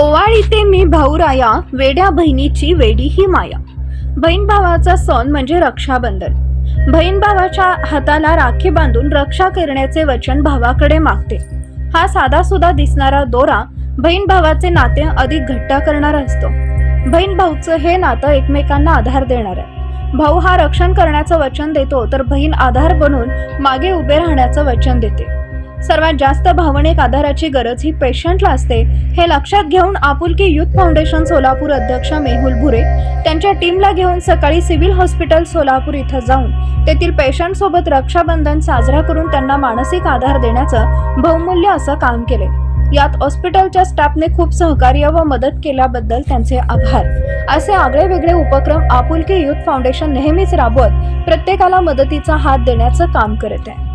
ओवाळीते मी भाऊराया, वेड्या बहिणीची वेडी ही माया। बहीण भावाचा सण म्हणजे रक्षाबंधन। बहीण भावाच्या हाताला राखी बांधून रक्षा करण्याचे वचन भावाकडे मागते। हा साधा सुधा दिसणारा दोरा बहीण भावाचे नाते अधिक घट्ट करणारा असतो। बहीण भाऊचं हे नातं एकमेकांना आधार देणार आहे। भाऊ हा रक्षण करण्याचं वचन देतो, तर बहीण आधार बनून मागे उभे राहण्याचं वचन देते। सर्वात जास्त भावनिक आधाराची गरज ही पेशंटला असते, हे लक्षात घेऊन आपुलकी युथ फाउंडेशन सोलापूर अध्यक्ष मेहुल भुरे त्यांच्या टीमला घेऊन सकाळी सिव्हिल हॉस्पिटल सोलापूर इथं जाऊन तेथील पेशंट सोबत रक्षाबंधन साजरा करून त्यांना मानसिक आधार देण्याचं बहुमूल्य असं काम केले। यात हॉस्पिटलच्या स्टाफने खूप सहकार्य व मदत केल्याबद्दल त्यांचे आभार। असे आगळे वेगळे उपक्रम आपुलकी युथ फाउंडेशन नेहमीच राबवत प्रत्येकाला मदतीचा हात देण्याचं काम करत आहे।